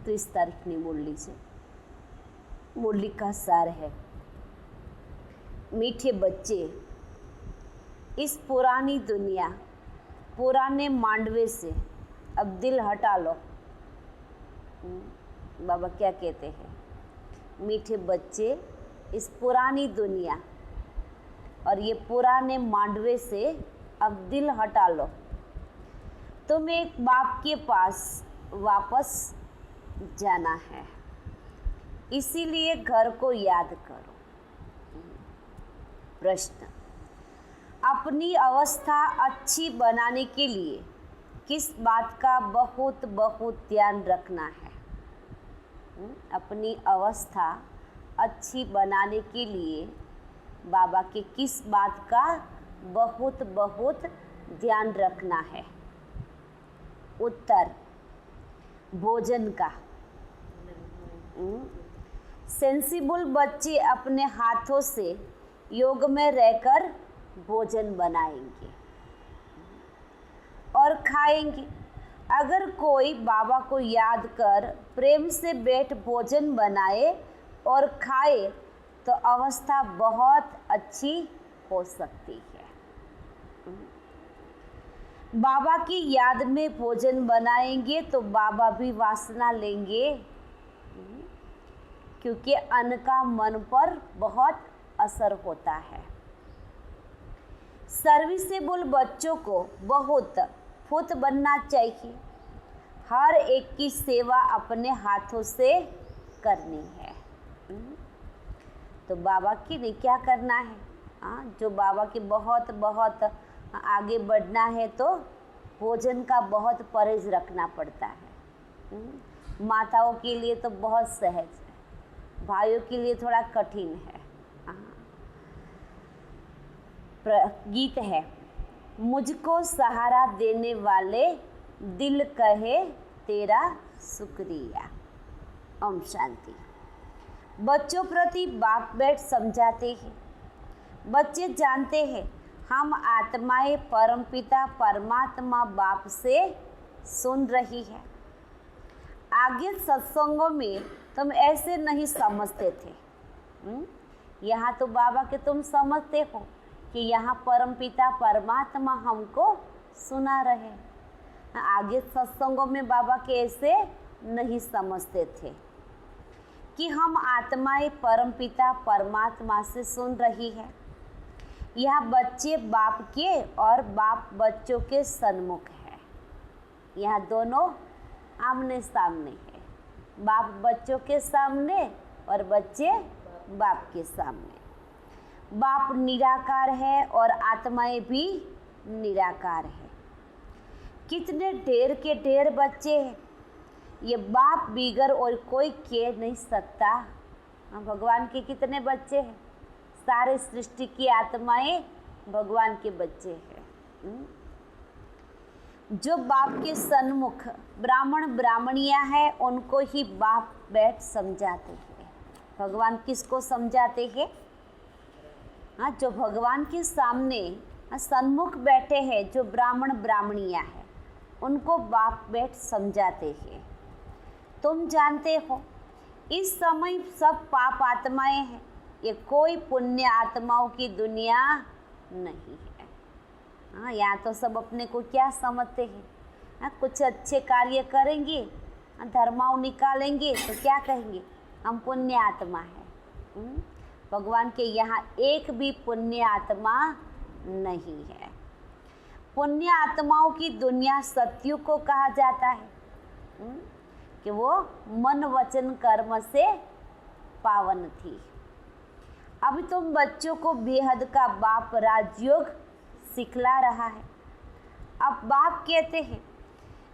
तो इस तारीखनी मुरली से, मुरली का सार है, मीठे बच्चे इस पुरानी दुनिया, पुराने मांडवे से अब दिल हटा लो। बाबा क्या कहते हैं? मीठे बच्चे इस पुरानी दुनिया और ये पुराने मांडवे से अब दिल हटा लो। तुम्हें एक बाप के पास वापस जाना है, इसीलिए घर को याद करो। प्रश्न: अपनी अवस्था अच्छी बनाने के लिए किस बात का बहुत बहुत ध्यान रखना है? अपनी अवस्था अच्छी बनाने के लिए बाबा के किस बात का बहुत बहुत ध्यान रखना है? उत्तर: भोजन का। सेंसिबल बच्चे अपने हाथों से योग में रहकर भोजन बनाएंगे और खाएंगे। अगर कोई बाबा को याद कर प्रेम से बैठ भोजन बनाए और खाए तो अवस्था बहुत अच्छी हो सकती है। बाबा की याद में भोजन बनाएंगे तो बाबा भी वासना लेंगे, क्योंकि अन्न का मन पर बहुत असर होता है। सर्विसेबल बच्चों को बहुत फुत बनना चाहिए। हर एक की सेवा अपने हाथों से करनी है। तो बाबा की नहीं क्या करना है? जो बाबा के बहुत बहुत आगे बढ़ना है तो भोजन का बहुत परहेज रखना पड़ता है। माताओं के लिए तो बहुत सहज है, भाइयों के लिए थोड़ा कठिन है। गीत है: मुझको सहारा देने वाले दिल कहे तेरा शुक्रिया। ओम शांति। बच्चों प्रति बाप बेट समझाते हैं। बच्चे जानते हैं हम आत्माएं परमपिता परमात्मा बाप से सुन रही है। आगे सत्संगों में तुम ऐसे नहीं समझते थे। यहाँ तो बाबा के तुम समझते हो कि यहाँ परमपिता परमात्मा हमको सुना रहे। आगे सत्संगों में बाबा के ऐसे नहीं समझते थे कि हम आत्माएं परमपिता परमात्मा से सुन रही है। यह बच्चे बाप के और बाप बच्चों के सन्मुख है। यह दोनों आमने सामने है, बाप बच्चों के सामने और बच्चे बाप के सामने। बाप निराकार है और आत्माएं भी निराकार है। कितने ढेर के ढेर बच्चे हैं, ये बाप बिगर और कोई कह नहीं सकता। भगवान के कितने बच्चे हैं? सारे सृष्टि की आत्माएं भगवान के बच्चे हैं। जो बाप के सन्मुख ब्राह्मण ब्राह्मणियां हैं उनको ही बाप बैठ समझाते हैं। भगवान किसको समझाते हैं? जो भगवान के सामने सन्मुख बैठे हैं, जो ब्राह्मण ब्राह्मणियां हैं, उनको बाप बैठ समझाते हैं। तुम जानते हो इस समय सब पाप आत्माएं हैं, ये कोई पुण्य आत्माओं की दुनिया नहीं है। यहाँ तो सब अपने को क्या समझते हैं? कुछ अच्छे कार्य करेंगे, धर्माओं निकालेंगे तो क्या कहेंगे? हम पुण्य आत्मा है। भगवान के यहाँ एक भी पुण्य आत्मा नहीं है। पुण्य आत्माओं की दुनिया सत्युग को कहा जाता है कि वो मन वचन कर्म से पावन थी। अब तुम बच्चों को बेहद का बाप राजयोग सिखला रहा है। अब बाप कहते हैं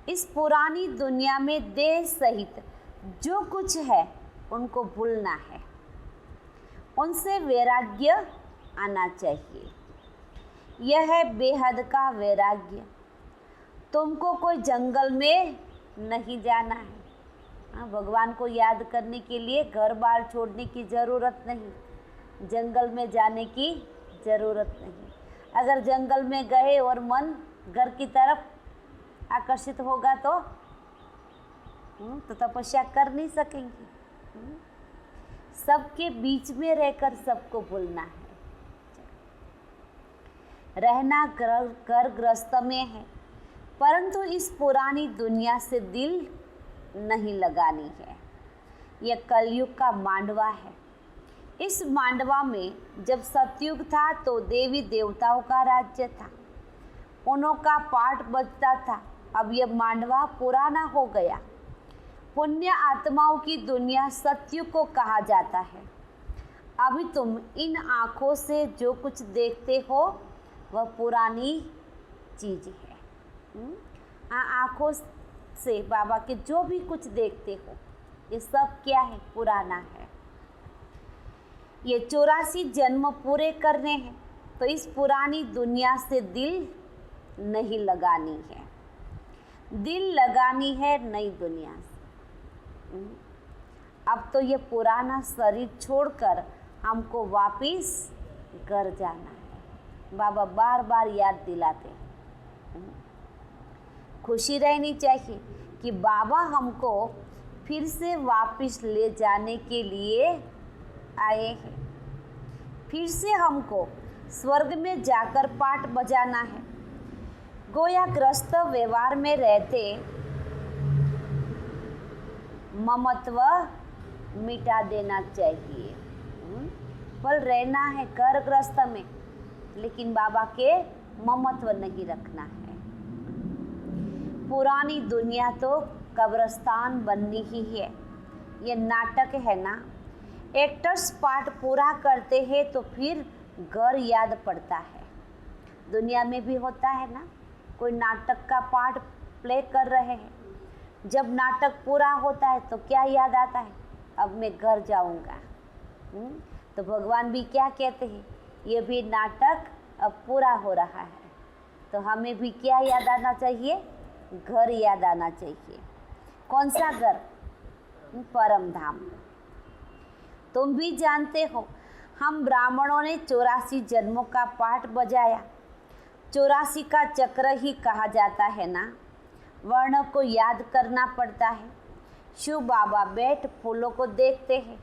इस पुरानी दुनिया में देह सहित जो कुछ है उनको भूलना है, उनसे वैराग्य आना चाहिए। यह है बेहद का वैराग्य। तुमको कोई जंगल में नहीं जाना है। भगवान को याद करने के लिए घर बार छोड़ने की ज़रूरत नहीं, जंगल में जाने की ज़रूरत नहीं। अगर जंगल में गए और मन घर की तरफ आकर्षित होगा तो तो तपस्या कर नहीं सकेंगे। सबके बीच में रहकर सबको भूलना है। रहना कर ग्रस्त में है, परंतु इस पुरानी दुनिया से दिल नहीं लगानी है। यह कलयुग का मांडवा है। इस मांडवा में जब सतयुग था तो देवी देवताओं का राज्य था, उन्हों का पाठ बजता था। अब यह मांडवा पुराना हो गया। पुण्य आत्माओं की दुनिया सतयुग को कहा जाता है। अभी तुम इन आँखों से जो कुछ देखते हो वह पुरानी चीज़ है। आँखों से बाबा के जो भी कुछ देखते हो ये सब क्या है? पुराना है। ये 84 जन्म पूरे करने हैं, तो इस पुरानी दुनिया से दिल नहीं लगानी है। दिल लगानी है नई दुनिया से। अब तो ये पुराना शरीर छोड़कर हमको वापिस घर जाना है। बाबा बार बार याद दिलाते हैं। खुशी रहनी चाहिए कि बाबा हमको फिर से वापिस ले जाने के लिए आए हैं। फिर से हमको स्वर्ग में जाकर पाठ बजाना है। गोया ग्रस्त व्यवहार में रहते ममत्व मिटा देना चाहिए। पर रहना है करग्रस्त में, लेकिन बाबा के ममत्व नहीं रखना है। पुरानी दुनिया तो कब्रिस्तान बननी ही है। ये नाटक है ना, एक्टर्स पार्ट पूरा करते हैं तो फिर घर याद पड़ता है। दुनिया में भी होता है ना, कोई नाटक का पार्ट प्ले कर रहे हैं, जब नाटक पूरा होता है तो क्या याद आता है? अब मैं घर जाऊंगा। तो भगवान भी क्या कहते हैं? ये भी नाटक अब पूरा हो रहा है, तो हमें भी क्या याद आना चाहिए? घर याद आना चाहिए। कौन सा घर? परम धाम। तुम भी जानते हो हम ब्राह्मणों ने 84 जन्मों का पाठ बजाया। 84 का चक्र ही कहा जाता है ना। वर्ण को याद करना पड़ता है। शिव बाबा बैठ फूलों को देखते हैं।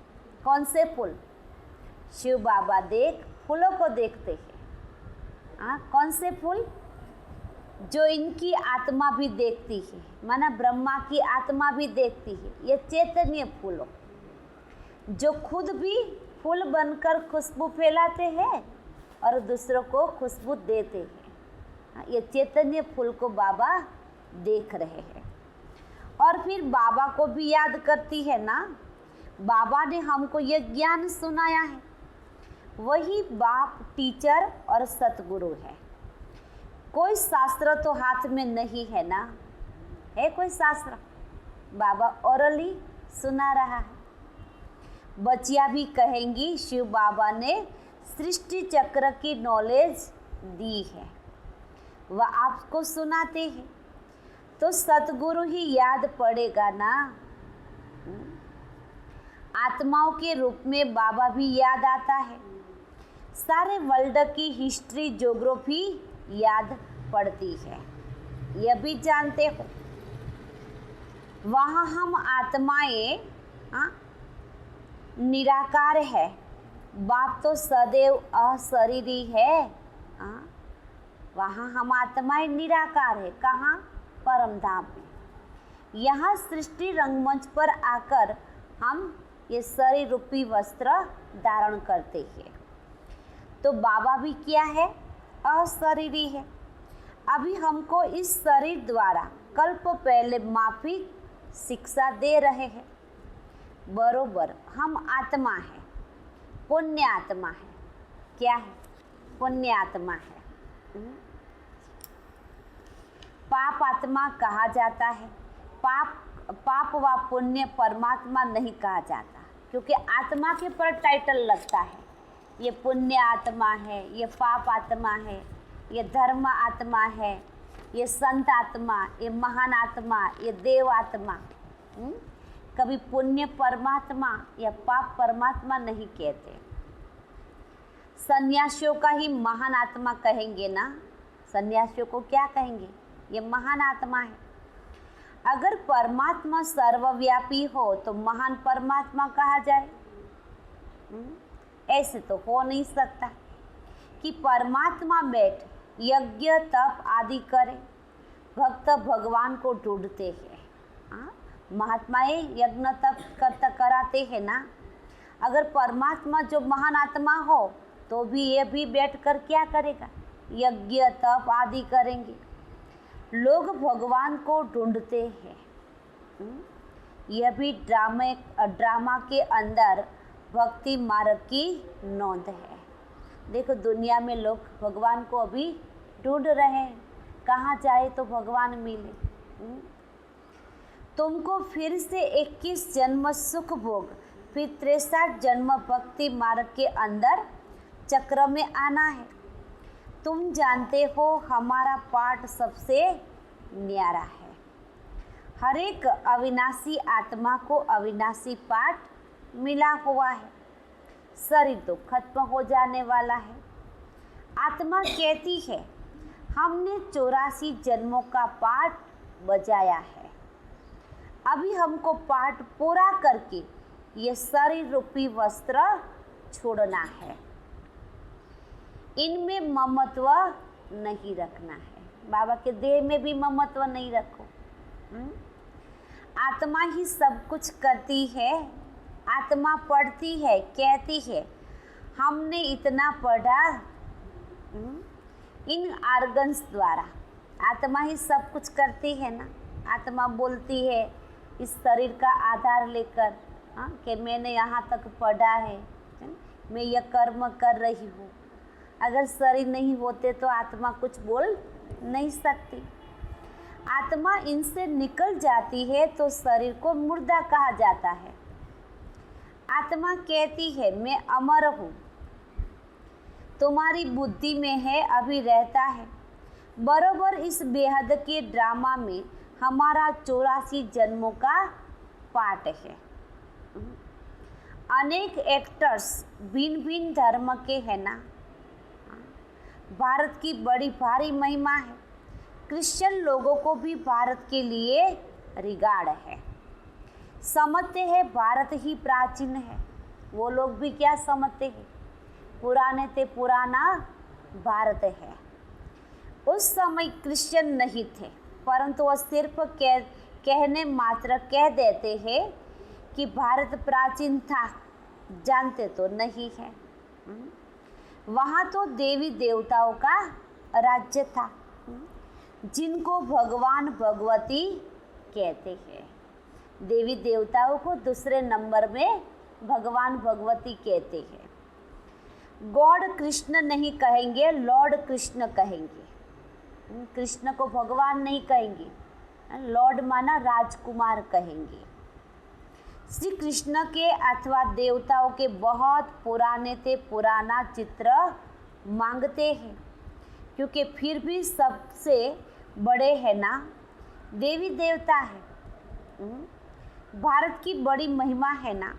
कौन से फूल? शिव बाबा देख फूलों को देखते हैं। कौन से फूल? जो इनकी आत्मा भी देखती है, माना ब्रह्मा की आत्मा भी देखती है। ये चैतन्य फूलों, जो खुद भी फूल बनकर खुशबू फैलाते हैं और दूसरों को खुशबू देते हैं। ये चैतन्य फूल को बाबा देख रहे हैं। और फिर बाबा को भी याद करती है ना। बाबा ने हमको ये ज्ञान सुनाया है। वही बाप टीचर और सतगुरु है। कोई शास्त्र तो हाथ में नहीं है ना, है कोई शास्त्र? बाबा ओरली सुना रहा है। बच्चियाँ भी कहेंगी शिव बाबा ने सृष्टि चक्र की नॉलेज दी है, वह आपको सुनाते हैं, तो सतगुरु ही याद पड़ेगा ना। आत्माओं के रूप में बाबा भी याद आता है। सारे वर्ल्ड की हिस्ट्री ज्योग्राफी याद पड़ती है। यह भी जानते हो वहाँ हम आत्माएं निराकार है। बाप तो सदैव अशरीरी है। वहाँ हम आत्माएं निराकार है। कहाँ? परम धाम में। यहाँ सृष्टि रंगमंच पर आकर हम ये शरीर रूपी वस्त्र धारण करते हैं। तो बाबा भी क्या है? अशरीरी है। अभी हमको इस शरीर द्वारा कल्प पहले माफी शिक्षा दे रहे हैं। बरोबर हम आत्मा है, पुण्य आत्मा है। क्या है? पुण्य आत्मा है। पाप आत्मा कहा जाता है। पाप व पुण्य परमात्मा नहीं कहा जाता, क्योंकि आत्मा के पर टाइटल लगता है। ये पुण्य आत्मा है, ये पाप आत्मा है, ये धर्म आत्मा है, ये संत आत्मा, ये महान आत्मा, ये देव आत्मा। कभी पुण्य परमात्मा या पाप परमात्मा नहीं कहते। सन्यासियों का ही महान आत्मा कहेंगे ना। सन्यासियों को क्या कहेंगे? ये महान आत्मा है। अगर परमात्मा सर्वव्यापी हो तो महान परमात्मा कहा जाए? ऐसे तो हो नहीं सकता कि परमात्मा बैठ यज्ञ तप आदि करे, भक्त भगवान को ढूंढते हैं। महात्माएं यज्ञ तप कराते हैं ना। अगर परमात्मा जो महान आत्मा हो तो भी ये भी बैठकर क्या करेगा? यज्ञ तप आदि करेंगे। लोग भगवान को ढूंढते हैं। यह भी ड्रामा के अंदर भक्ति मार्ग की नोंद है। देखो दुनिया में लोग भगवान को अभी ढूंढ रहे हैं, कहाँ जाए तो भगवान मिले। तुमको फिर से 21 जन्म सुख भोग, फिर 63 जन्म भक्ति मार्ग के अंदर चक्र में आना है। तुम जानते हो हमारा पाठ सबसे न्यारा है। हर एक अविनाशी आत्मा को अविनाशी पाठ मिला हुआ है। शरीर तो खत्म हो जाने वाला है। आत्मा कहती है हमने 84 जन्मों का पाठ बजाया है, अभी हमको पाठ पूरा करके ये शरीर रूपी वस्त्र छोड़ना है। इनमें ममत्व नहीं रखना है। बाबा के देह में भी ममत्व नहीं रखो। आत्मा ही सब कुछ करती है। आत्मा पढ़ती है, कहती है हमने इतना पढ़ा। इन आर्गन्स द्वारा आत्मा ही सब कुछ करती है ना। आत्मा बोलती है इस शरीर का आधार लेकर कि मैंने यहाँ तक पढ़ा है, मैं यह कर्म कर रही हूँ। अगर शरीर नहीं होते तो आत्मा कुछ बोल नहीं सकती। आत्मा इनसे निकल जाती है तो शरीर को मुर्दा कहा जाता है। आत्मा कहती है मैं अमर हूँ, तुम्हारी बुद्धि में है, अभी रहता है। बरोबर इस बेहद के ड्रामा में हमारा 84 जन्मों का पाठ है। अनेक एक्टर्स भिन्न भिन्न धर्म के हैं ना। भारत की बड़ी भारी महिमा है। क्रिश्चियन लोगों को भी भारत के लिए रिगार्ड है। समझते हैं भारत ही प्राचीन है। वो लोग भी क्या समझते हैं? पुराने ते पुराना भारत है। उस समय क्रिश्चियन नहीं थे, परंतु वह सिर्फ कहने मात्र कह देते हैं कि भारत प्राचीन था, जानते तो नहीं है। वहाँ तो देवी देवताओं का राज्य था, जिनको भगवान भगवती कहते हैं। देवी देवताओं को दूसरे नंबर में भगवान भगवती कहते हैं। गॉड कृष्ण नहीं कहेंगे, लॉर्ड कृष्ण कहेंगे। कृष्ण को भगवान नहीं कहेंगे, लॉर्ड माना राजकुमार कहेंगे। श्री कृष्ण के अथवा देवताओं के बहुत पुराने ते पुराना चित्र मांगते हैं, क्योंकि फिर भी सबसे बड़े हैं ना, देवी देवता है। भारत की बड़ी महिमा है ना।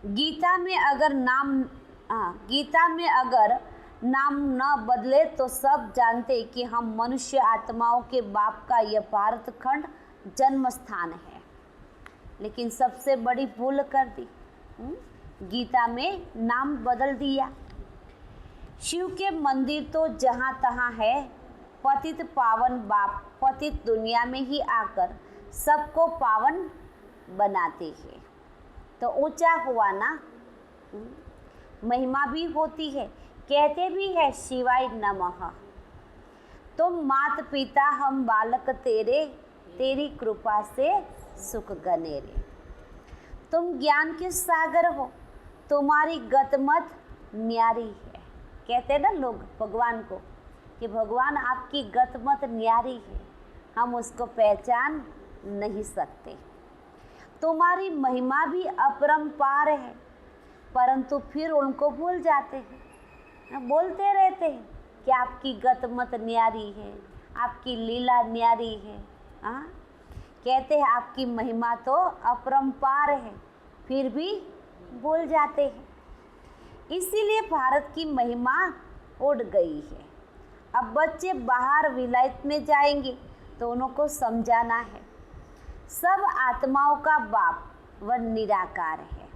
गीता में अगर नाम न बदले तो सब जानते कि हम मनुष्य आत्माओं के बाप का यह भारत खंड जन्म स्थान है। लेकिन सबसे बड़ी भूल कर दी, गीता में नाम बदल दिया। शिव के मंदिर तो जहाँ तहाँ है। पतित पावन बाप पतित दुनिया में ही आकर सबको पावन बनाते हैं, तो ऊंचा हुआ ना। महिमा भी होती है, कहते भी है शिवाय नमः। तुम मात पिता हम बालक तेरे, तेरी कृपा से सुख गनेरे। तुम ज्ञान के सागर हो, तुम्हारी गतमत न्यारी है। कहते ना लोग भगवान को कि भगवान आपकी गतमत न्यारी है, हम उसको पहचान नहीं सकते। तुम्हारी महिमा भी अपरंपार है, परंतु फिर उनको भूल जाते हैं। बोलते रहते हैं कि आपकी गतमत न्यारी है, आपकी लीला न्यारी है। कहते हैं आपकी महिमा तो अपरंपार है, फिर भी भूल जाते हैं। इसीलिए भारत की महिमा उड़ गई है। अब बच्चे बाहर विलायत में जाएंगे दोनों को समझाना है। सब आत्माओं का बाप वह निराकार है।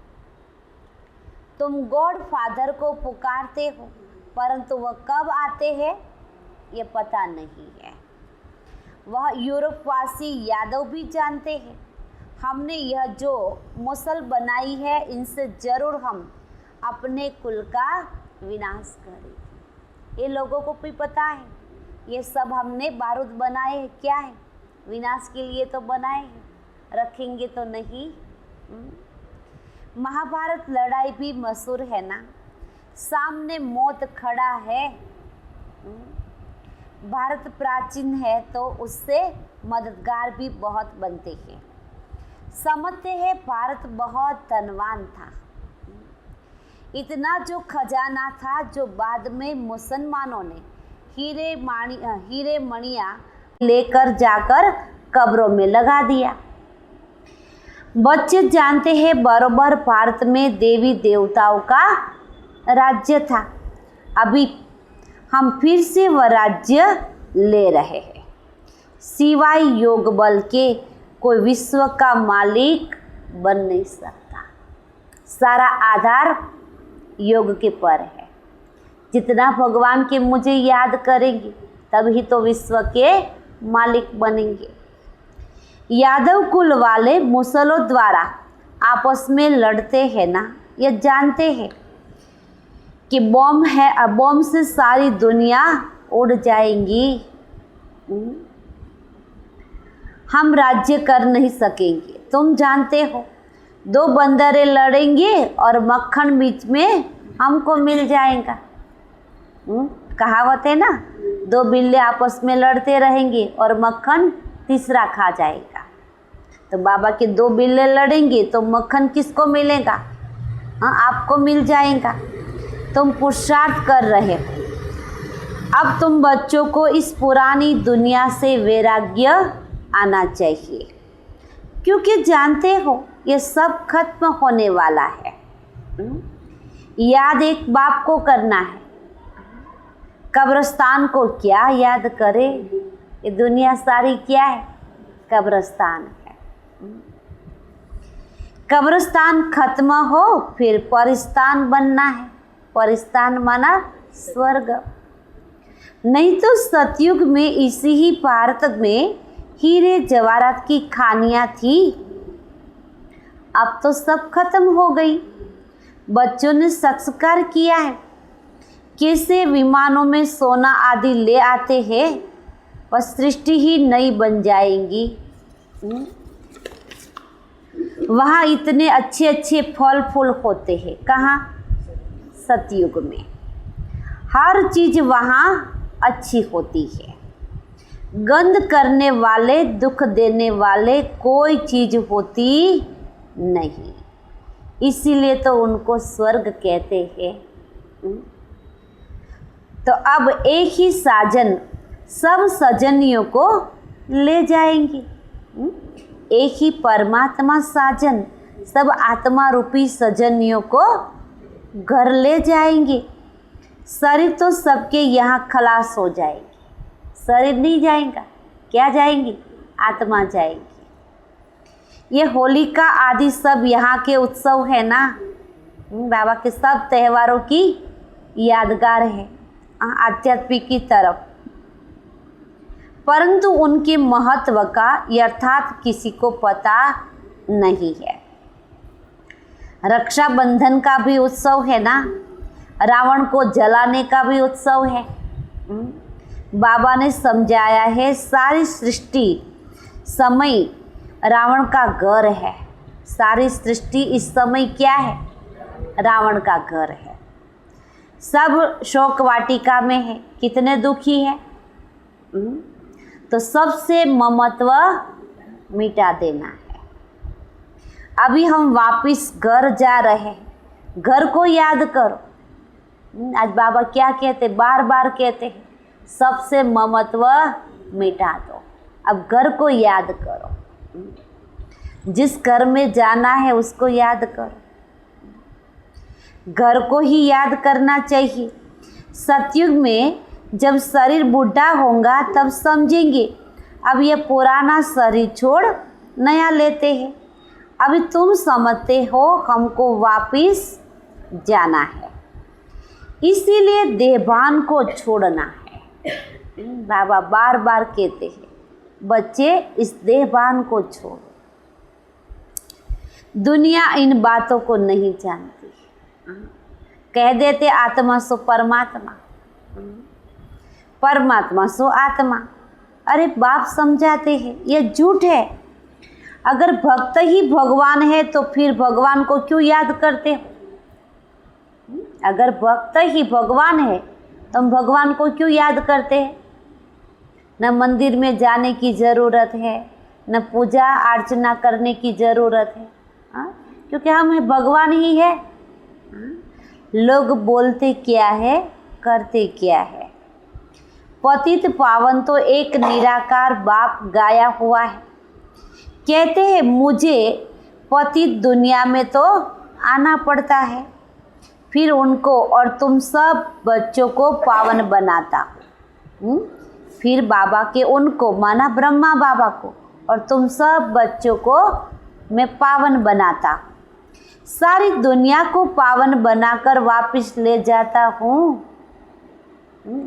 तुम गॉड फादर को पुकारते हो, परंतु वह कब आते हैं ये पता नहीं है। वह यूरोपवासी यादव भी जानते हैं। हमने यह जो मुसल बनाई है, इनसे जरूर हम अपने कुल का विनाश करेंगे। ये लोगों को भी पता है, ये सब हमने बारूद बनाए हैं, क्या है, विनाश के लिए तो बनाए हैं, रखेंगे तो नहीं। महाभारत लड़ाई भी मशहूर है ना, सामने मौत खड़ा है। भारत प्राचीन है तो उससे मददगार भी बहुत बनते हैं। समझते हैं भारत बहुत धनवान था, इतना जो खजाना था जो बाद में मुसलमानों ने हीरे मणियाँ लेकर जाकर कब्रों में लगा दिया। बच्चे जानते हैं बरोबर भारत में देवी देवताओं का राज्य था। अभी हम फिर से वह राज्य ले रहे हैं। सिवाय योग बल के कोई विश्व का मालिक बन नहीं सकता। सारा आधार योग के पर है। जितना भगवान के मुझे याद करेंगे तभी तो विश्व के मालिक बनेंगे। यादव कुल वाले मुसलों द्वारा आपस में लड़ते हैं ना, यह जानते हैं कि बम है, बम से सारी दुनिया उड़ जाएंगी। हम राज्य कर नहीं सकेंगे। तुम जानते हो, दो बंदरें लड़ेंगे और मक्खन बीच में हमको मिल जाएगा। कहावत है ना, दो बिल्ले आपस में लड़ते रहेंगे और मक्खन तीसरा खा जाएगा। तो बाबा के दो बिल्ले लड़ेंगे तो मक्खन किसको मिलेगा? हाँ, आपको मिल जाएगा। तुम पुरुषार्थ कर रहे हो। अब तुम बच्चों को इस पुरानी दुनिया से वैराग्य आना चाहिए, क्योंकि जानते हो ये सब खत्म होने वाला है। याद एक बाप को करना है। कब्रिस्तान को क्या याद करे? ये दुनिया सारी क्या है? कब्रिस्तान है। कब्रिस्तान खत्म हो फिर परिस्तान बनना है। परिस्तान माना स्वर्ग। नहीं तो सतयुग में इसी ही भारत में हीरे जवाहरात की खानियाँ थी। अब तो सब खत्म हो गई। बच्चों ने संस्कार किया है, कैसे विमानों में सोना आदि ले आते हैं, वह सृष्टि ही नई बन जाएंगी। वहाँ इतने अच्छे अच्छे फल फूल होते हैं। कहाँ? सतयुग में हर चीज़ वहाँ अच्छी होती है। गंध करने वाले, दुख देने वाले कोई चीज़ होती नहीं। इसीलिए तो उनको स्वर्ग कहते हैं। तो अब एक ही साजन सब सजनियों को ले जाएंगे। एक ही परमात्मा साजन सब आत्मा रूपी सजनियों को घर ले जाएंगे। शरीर तो सबके यहाँ खलास हो जाएगी। शरीर नहीं जाएगा, क्या जाएंगी? आत्मा जाएगी। ये होली का आदि सब यहाँ के उत्सव है ना, बाबा के सब त्योहारों की यादगार है आध्यात्मिक की तरफ, परंतु उनके महत्व का यथार्थ किसी को पता नहीं है। रक्षाबंधन का भी उत्सव है ना, रावण को जलाने का भी उत्सव है। बाबा ने समझाया है सारी सृष्टि समय रावण का घर है। सारी सृष्टि इस समय क्या है? रावण का घर है। सब शोक वाटिका में है, कितने दुखी है। तो सबसे ममत्व मिटा देना है। अभी हम वापिस घर जा रहे हैं। घर को याद करो। आज बाबा क्या कहते, बार बार कहते हैं, सबसे ममत्व मिटा दो। अब घर को याद करो। जिस घर में जाना है उसको याद करो। घर को ही याद करना चाहिए। सतयुग में जब शरीर बूढ़ा होगा तब समझेंगे अब ये पुराना शरीर छोड़ नया लेते हैं। अभी तुम समझते हो हमको वापिस जाना है, इसीलिए देहभान को छोड़ना है। बाबा बार बार कहते हैं बच्चे इस देहभान को छोड़ो। दुनिया इन बातों को नहीं जानती, कह देते आत्मा सो परमात्मा, परमात्मा सो आत्मा। अरे बाप समझाते हैं ये झूठ है। अगर भक्त ही भगवान है तो फिर भगवान को क्यों याद करते हो? अगर भक्त ही भगवान है तो हम भगवान को क्यों याद करते हैं? न मंदिर में जाने की ज़रूरत है, न पूजा अर्चना करने की ज़रूरत है, क्योंकि हम भगवान ही है। लोग बोलते क्या है, करते क्या है। पतित पावन तो एक निराकार बाप गाया हुआ है। कहते हैं मुझे पतित दुनिया में तो आना पड़ता है, फिर उनको और तुम सब बच्चों को पावन बनाता हूँ। फिर बाबा के उनको माना ब्रह्मा बाबा को और तुम सब बच्चों को मैं पावन बनाता, सारी दुनिया को पावन बनाकर वापस ले जाता हूँ।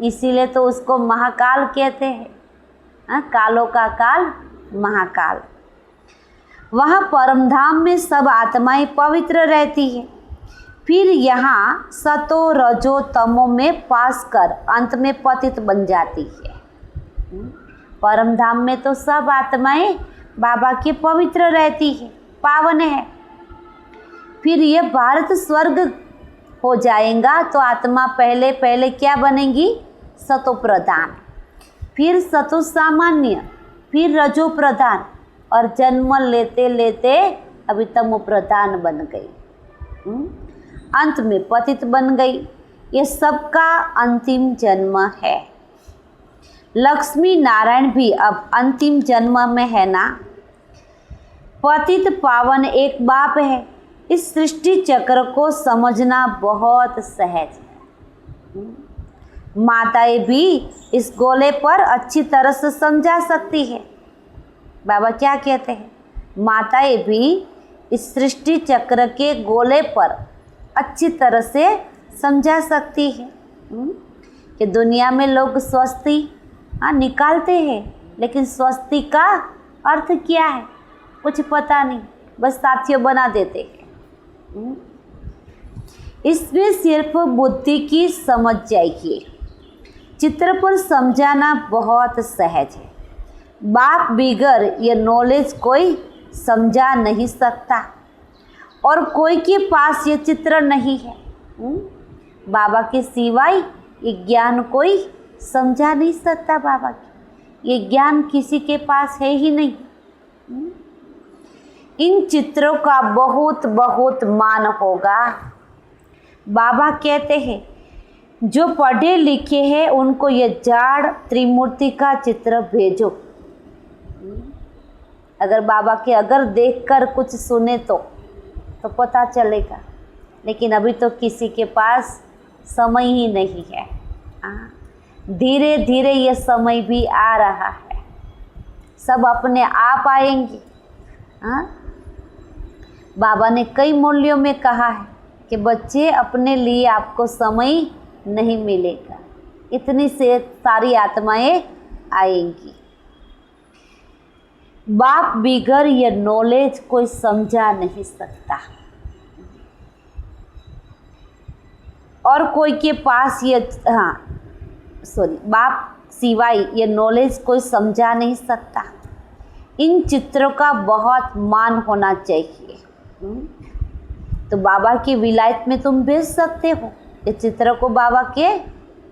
इसीलिए तो उसको महाकाल कहते हैं, कालों का काल महाकाल। वहाँ परमधाम में सब आत्माएं पवित्र रहती है, फिर यहाँ सतो रजो तमो में पास कर अंत में पतित बन जाती है। परमधाम में तो सब आत्माएं बाबा की पवित्र रहती है, पावन है। फिर ये भारत स्वर्ग हो जाएगा तो आत्मा पहले पहले क्या बनेगी? सतो प्रधान, फिर सतो सामान्य, फिर रजो प्रधान, और जन्म लेते लेते अभी तमो प्रधान बन गई, अंत में पतित बन गई। ये सबका अंतिम जन्म है। लक्ष्मी नारायण भी अब अंतिम जन्म में है ना। पतित पावन एक बाप है। इस सृष्टि चक्र को समझना बहुत सहज है। माताएं भी इस गोले पर अच्छी तरह से समझा सकती है। बाबा क्या कहते हैं? माताएं भी इस सृष्टि चक्र के गोले पर अच्छी तरह से समझा सकती है कि दुनिया में लोग स्वस्ति निकालते हैं, लेकिन स्वस्ति का अर्थ क्या है कुछ पता नहीं, बस साथियों बना देते हैं। इसमें सिर्फ बुद्धि की समझ चाहिए। चित्र पर समझाना बहुत सहज है। बाप बिगर ये नॉलेज कोई समझा नहीं सकता, और कोई के पास ये चित्र नहीं है। बाबा के सिवाय ये ज्ञान कोई समझा नहीं सकता। बाबा की ये ज्ञान किसी के पास है ही नहीं। इन चित्रों का बहुत बहुत मान होगा। बाबा कहते हैं जो पढ़े लिखे हैं उनको ये जाड़ त्रिमूर्ति का चित्र भेजो। अगर बाबा के अगर देखकर कुछ सुने तो पता चलेगा, लेकिन अभी तो किसी के पास समय ही नहीं है। धीरे धीरे ये समय भी आ रहा है, सब अपने आप आएंगे। बाबा ने कई मूल्यों में कहा है कि बच्चे अपने लिए आपको समय नहीं मिलेगा, इतनी से सारी आत्माएं आएंगी। बाप बिगर ये नॉलेज कोई समझा नहीं सकता, और कोई के पास ये बाप सिवाय ये नॉलेज कोई समझा नहीं सकता। इन चित्रों का बहुत मान होना चाहिए। तो बाबा की विलायत में तुम भेज सकते हो ये चित्र को, बाबा के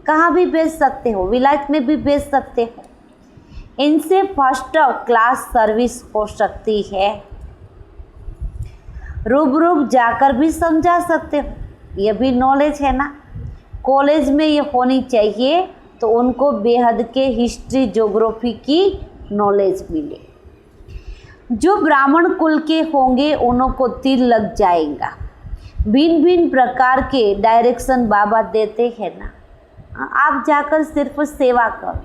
कहाँ भी भेज सकते हो, विलायत में भी भेज सकते हो। इनसे फर्स्ट क्लास सर्विस हो सकती है। रूबरूब जाकर भी समझा सकते हो, ये भी नॉलेज है ना। कॉलेज में ये होनी चाहिए तो उनको बेहद के हिस्ट्री ज्योग्राफी की नॉलेज मिले। जो ब्राह्मण कुल के होंगे उनको तीर लग जाएगा। भिन्न भिन्न प्रकार के डायरेक्शन बाबा देते हैं ना। आप जाकर सिर्फ सेवा करो,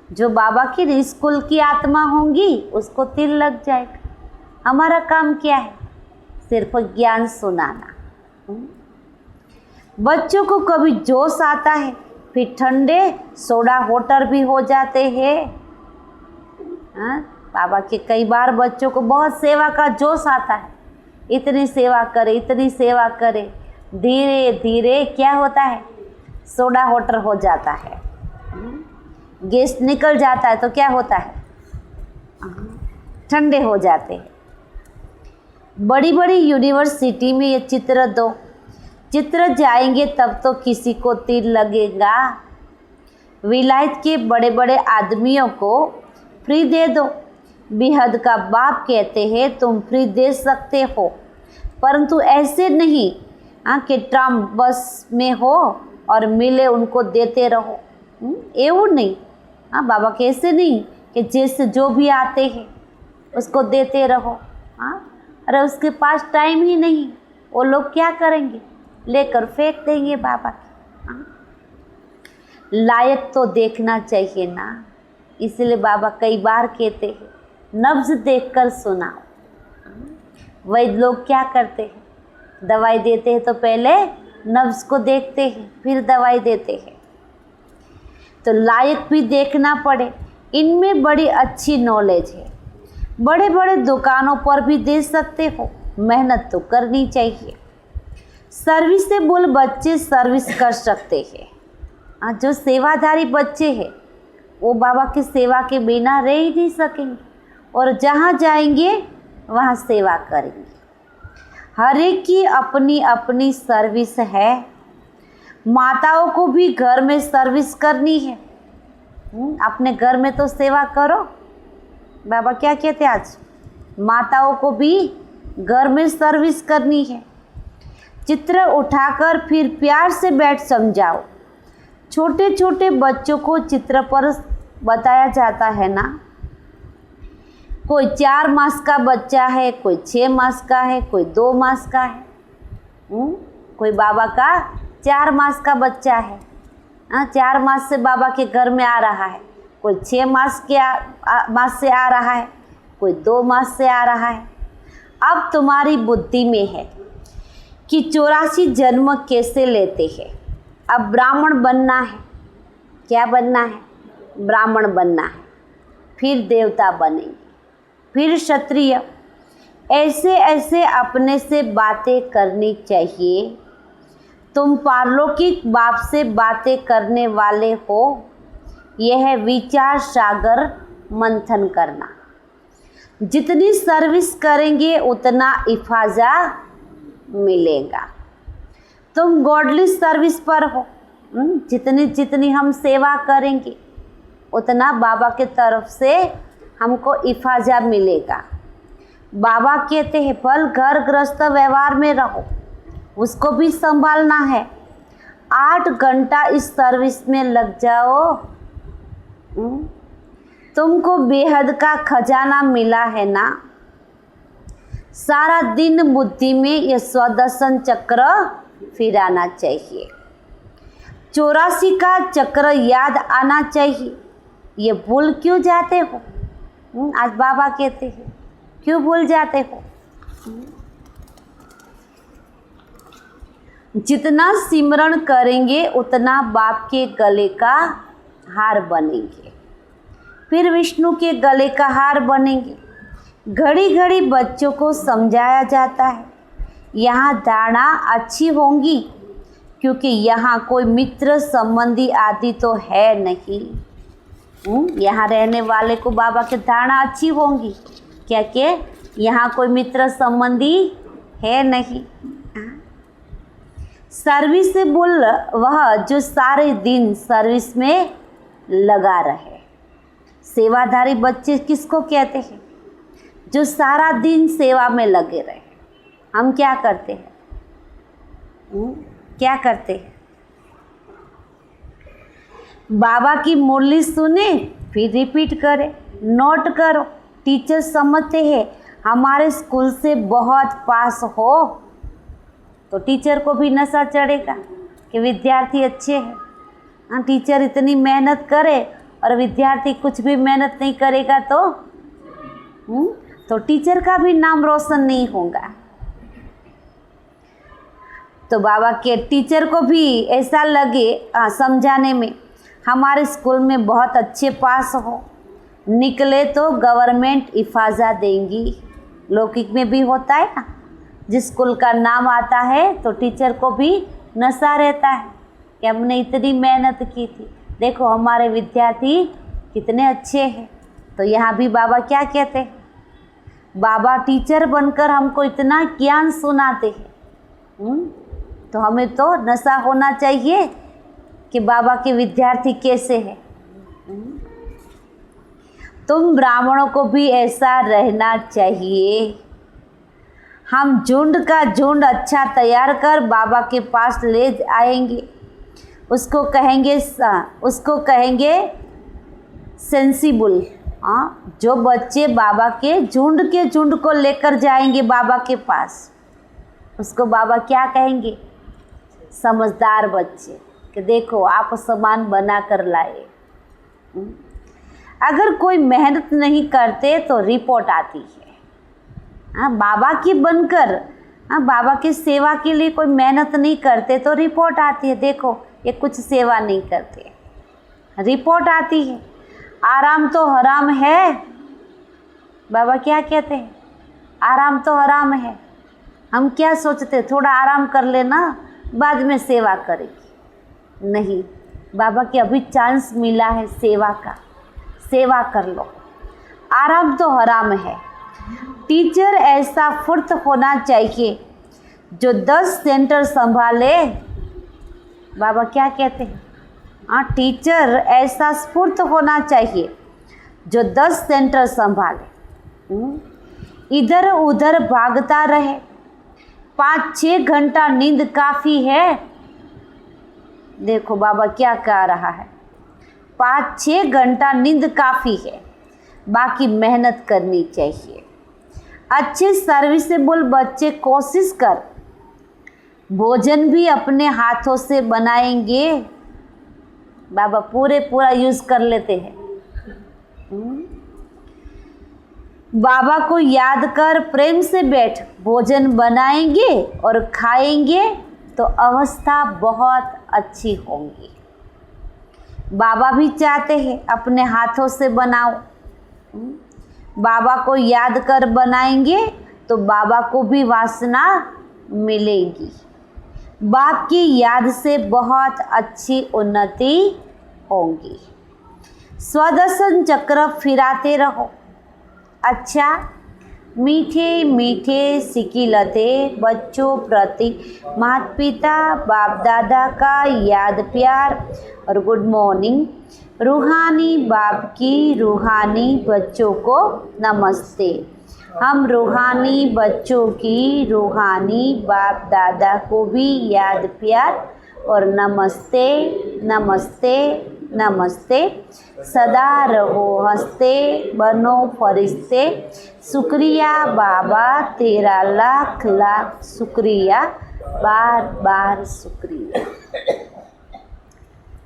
जो बाबा की स्कूल की आत्मा होंगी उसको तिल लग जाएगा। हमारा काम क्या है? सिर्फ ज्ञान सुनाना। बच्चों को कभी जोश आता है, फिर ठंडे सोडा वाटर भी हो जाते हैं। बाबा के कई बार बच्चों को बहुत सेवा का जोश आता है, इतनी सेवा करे, इतनी सेवा करे, धीरे धीरे क्या होता है? सोडा वाटर हो जाता है। गैस निकल जाता है तो क्या होता है? ठंडे हो जाते हैं। बड़ी बड़ी यूनिवर्सिटी में ये चित्र दो, चित्र जाएंगे तब तो किसी को तीर लगेगा। विलायत के बड़े बड़े आदमियों को फ्री दे दो। बेहद का बाप कहते हैं तुम फ्री दे सकते हो, परंतु ऐसे नहीं कि ट्राम बस में हो और मिले उनको देते रहो। एवं नहीं। बाबा कैसे नहीं कि जैसे जो भी आते हैं उसको देते रहो। अरे उसके पास टाइम ही नहीं, वो लोग क्या करेंगे? लेकर फेंक देंगे बाबा के। लायक तो देखना चाहिए ना, इसलिए बाबा कई बार कहते हैं नब्ज देखकर सुनाओ। वैद्य लोग क्या करते हैं? दवाई देते हैं तो पहले नब्ज को देखते हैं, फिर दवाई देते हैं। तो लायक भी देखना पड़े। इनमें बड़ी अच्छी नॉलेज है। बड़े बड़े दुकानों पर भी दे सकते हो, मेहनत तो करनी चाहिए। सर्विसेबल बच्चे सर्विस कर सकते हैं। जो सेवाधारी बच्चे हैं वो बाबा की सेवा के बिना रह ही नहीं सकेंगे, और जहाँ जाएंगे वहाँ सेवा करेंगे। हर एक की अपनी अपनी सर्विस है। माताओं को भी घर में सर्विस करनी है। अपने घर में तो सेवा करो। बाबा क्या कहते हैं आज? माताओं को भी घर में सर्विस करनी है। चित्र उठाकर फिर प्यार से बैठ समझाओ। छोटे छोटे बच्चों को चित्र पर बताया जाता है ना। कोई 4 मास का बच्चा है, कोई 6 मास का है, कोई 2 मास का है। कोई बाबा का 4 मास का बच्चा है। 4 मास से बाबा के घर में आ रहा है। कोई 6 मास से आ रहा है, कोई 2 मास से आ रहा है। अब तुम्हारी बुद्धि में है कि 84 जन्म कैसे लेते हैं। अब ब्राह्मण बनना है। क्या बनना है? ब्राह्मण बनना है। फिर देवता बनेंगे, फिर क्षत्रिय। ऐसे ऐसे अपने से बातें करनी चाहिए। तुम पारलौकिक बाप से बातें करने वाले हो। यह विचार सागर मंथन करना। जितनी सर्विस करेंगे उतना इफाजा मिलेगा। तुम गॉडली सर्विस पर हो। जितनी जितनी हम सेवा करेंगे उतना बाबा के तरफ से हमको इफाजा मिलेगा। बाबा कहते हैं फल घर गृहस्थ व्यवहार में रहो, उसको भी संभालना है। 8 घंटा इस सर्विस में लग जाओ। तुमको बेहद का खजाना मिला है ना। सारा दिन बुद्धि में यह स्वदर्शन चक्र फिराना चाहिए। 84 का चक्र याद आना चाहिए। ये भूल क्यों जाते हो? आज बाबा कहते हैं क्यों भूल जाते हो? जितना सिमरण करेंगे उतना बाप के गले का हार बनेंगे, फिर विष्णु के गले का हार बनेंगे। घड़ी घड़ी बच्चों को समझाया जाता है यहाँ धारणा अच्छी होंगी, क्योंकि यहाँ कोई मित्र संबंधी आदि तो है नहीं। यहाँ रहने वाले को बाबा की धारणा अच्छी होंगी, क्या कि यहाँ कोई मित्र संबंधी है नहीं। सर्विस से बोल वह जो सारे दिन सर्विस में लगा रहे। सेवाधारी बच्चे किसको कहते हैं? जो सारा दिन सेवा में लगे रहे। हम क्या करते हैं? क्या करते हैं? बाबा की मुरली सुने फिर रिपीट करें, नोट करो। टीचर समझते हैं हमारे स्कूल से बहुत पास हो तो टीचर को भी नशा चढ़ेगा कि विद्यार्थी अच्छे हैं। टीचर इतनी मेहनत करे और विद्यार्थी कुछ भी मेहनत नहीं करेगा तो टीचर का भी नाम रोशन नहीं होगा। तो बाबा के टीचर को भी ऐसा लगे समझाने में, हमारे स्कूल में बहुत अच्छे पास हो, निकले तो गवर्नमेंट इफाजा देंगी। लौकिक में भी होता है ना, जिस स्कूल का नाम आता है तो टीचर को भी नशा रहता है कि हमने इतनी मेहनत की थी, देखो हमारे विद्यार्थी कितने अच्छे हैं। तो यहाँ भी बाबा क्या कहते हैं, बाबा टीचर बनकर हमको इतना ज्ञान सुनाते हैं, तो हमें तो नशा होना चाहिए कि बाबा के विद्यार्थी कैसे हैं। तुम ब्राह्मणों को भी ऐसा रहना चाहिए। हम झुंड का झुंड अच्छा तैयार कर बाबा के पास ले आएंगे, उसको कहेंगे सेंसिबल। जो बच्चे बाबा के झुंड को लेकर जाएंगे बाबा के पास, उसको बाबा क्या कहेंगे, समझदार बच्चे, कि देखो आप सामान बना कर लाए। अगर कोई मेहनत नहीं करते तो रिपोर्ट आती है। बाबा की बनकर बाबा की सेवा के लिए कोई मेहनत नहीं करते तो रिपोर्ट आती है, देखो ये कुछ सेवा नहीं करते, रिपोर्ट आती है। आराम तो हराम है, बाबा क्या कहते हैं, आराम तो हराम है। हम क्या सोचते, थोड़ा आराम कर लेना बाद में सेवा करेगी, नहीं, बाबा के अभी चांस मिला है सेवा का, सेवा कर लो। आराम तो हराम है। टीचर ऐसा फुर्त होना चाहिए जो 10 सेंटर संभाले। बाबा क्या कहते हैं, टीचर ऐसा स्फूर्त होना चाहिए जो 10 सेंटर संभाले, इधर उधर भागता रहे। 5-6 घंटा नींद काफ़ी है। देखो बाबा क्या कह रहा है, 5-6 घंटा नींद काफ़ी है, बाकी मेहनत करनी चाहिए। अच्छे सर्विसेबल बच्चे कोशिश कर भोजन भी अपने हाथों से बनाएंगे। बाबा पूरा यूज़ कर लेते हैं। बाबा को याद कर प्रेम से बैठ, भोजन बनाएंगे और खाएंगे तो अवस्था बहुत अच्छी होंगी। बाबा भी चाहते हैं अपने हाथों से बनाओ। बाबा को याद कर बनाएंगे तो बाबा को भी वासना मिलेगी। बाप की याद से बहुत अच्छी उन्नति होगी। स्वदर्शन चक्र फिराते रहो। अच्छा, मीठे मीठे सिकिलते बच्चों प्रति माता पिता बाप दादा का याद प्यार और गुड मॉर्निंग। रूहानी बाप की रूहानी बच्चों को नमस्ते। हम रूहानी बच्चों की रूहानी बाप दादा को भी याद प्यार और नमस्ते नमस्ते नमस्ते। सदा रहो हंसते, बनो फरिश्ते। शुक्रिया बाबा, तेरा लाख लाख शुक्रिया, बार बार शुक्रिया।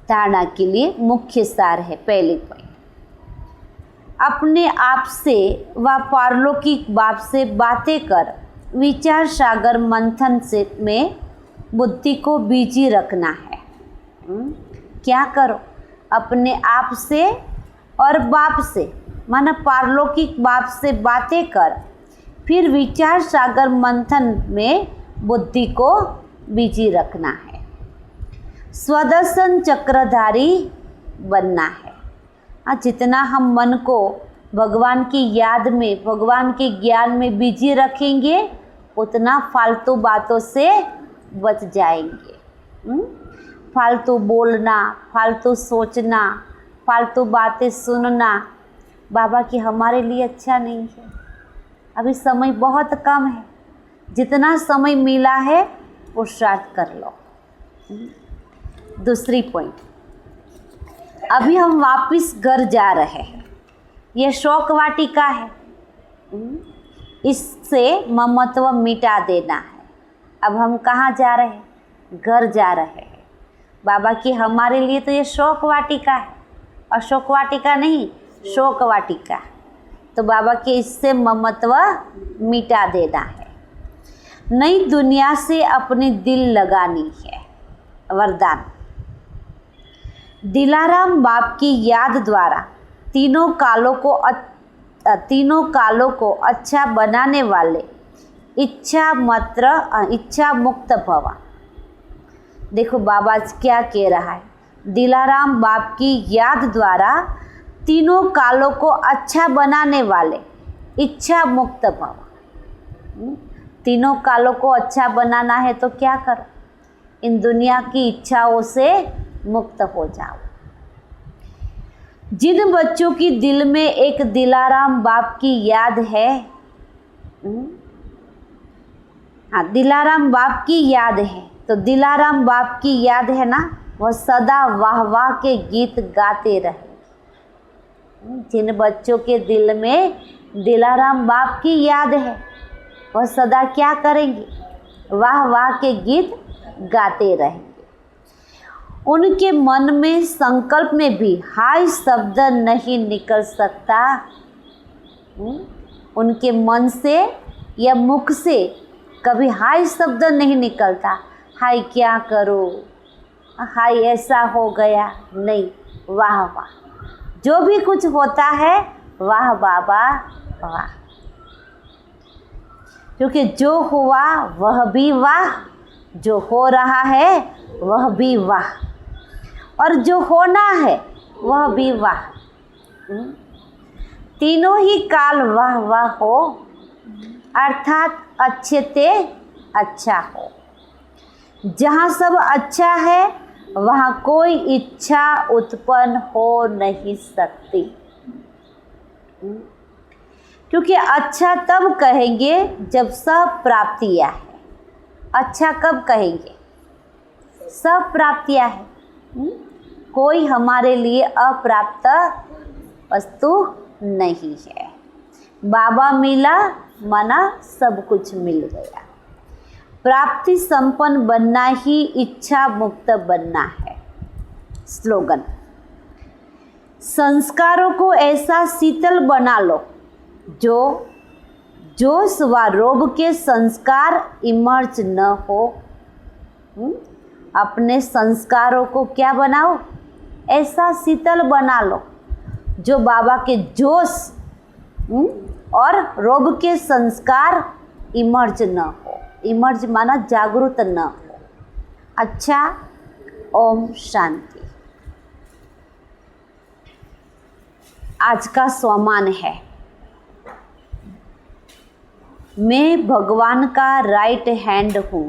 धारणा के लिए मुख्य सार है। पहले पॉइंट, अपने आप से व पारलौकिक बाप से बातें कर विचार सागर मंथन से में बुद्धि को बिजी रखना है। क्या करो, अपने आप से और बाप से, माना पारलौकिक बाप से बातें कर, फिर विचार सागर मंथन में बुद्धि को बिजी रखना है। स्वदर्शन चक्रधारी बनना है। जितना हम मन को भगवान की याद में, भगवान के ज्ञान में बिजी रखेंगे, उतना फालतू बातों से बच जाएंगे। फालतू बोलना, फालतू सोचना, फालतू बातें सुनना बाबा की हमारे लिए अच्छा नहीं है। अभी समय बहुत कम है, जितना समय मिला है वो पुरुषार्थ कर लो। दूसरी पॉइंट, अभी हम वापस घर जा रहे हैं। यह शोक वाटिका है, इससे ममत्व मिटा देना है। अब हम कहाँ जा रहे हैं? घर जा रहे हैं। बाबा की हमारे लिए तो ये शोक वाटिका है। अशोक वाटिका नहीं, शोक वाटिका। तो बाबा के इससे ममत्व मिटा देना है। नई दुनिया से अपनी दिल लगानी है। वरदान। दिलाराम बाप की याद द्वारा तीनों कालों को अच्छा बनाने वाले इच्छा मुक्त भवा। देखो बाबा क्या कह रहा है, दिलाराम बाप की याद द्वारा तीनों कालों को अच्छा बनाने वाले इच्छा मुक्त भवा। तीनों कालों को अच्छा बनाना है तो क्या करो, इन दुनिया की इच्छाओं से मुक्त हो जाओ। जिन बच्चों की दिल में एक दिलाराम बाप की याद है, हाँ दिलाराम बाप की याद है, तो दिलाराम बाप की याद है ना, वह सदा वाह वाह के गीत गाते रहे। जिन बच्चों के दिल में दिलाराम बाप की याद है, वह सदा क्या करेंगे, वाह वाह के गीत गाते रहेंगे। उनके मन में संकल्प में भी हाय शब्द नहीं निकल सकता। उनके मन से या मुख से कभी हाय शब्द नहीं निकलता, हाय क्या करो, हाय ऐसा हो गया, नहीं, वाह वाह। जो भी कुछ होता है वाह बाबा वाह, क्योंकि जो हुआ वह भी वाह, जो हो रहा है वह भी वाह, और जो होना है वह भी वाह। तीनों ही काल वाह वाह हो, अर्थात अच्छे ते अच्छा हो। जहाँ सब अच्छा है वहाँ कोई इच्छा उत्पन्न हो नहीं सकती, क्योंकि अच्छा तब कहेंगे जब सब प्राप्तियाँ है। अच्छा कब कहेंगे, सब प्राप्तियाँ है। कोई हमारे लिए अप्राप्त वस्तु नहीं है। बाबा मिला माना सब कुछ मिल गया। प्राप्ति संपन्न बनना ही इच्छा मुक्त बनना है। स्लोगन। संस्कारों को ऐसा शीतल बना लो जो जोश व रोग के संस्कार इमर्ज न हो। अपने संस्कारों को क्या बनाओ, ऐसा शीतल बना लो जो बाबा के जोश और रोग के संस्कार इमर्ज न हो। इमर्ज माना जागृत न हो। अच्छा, ओम शांति। आज का स्वमान है, मैं भगवान का राइट हैंड हूँ।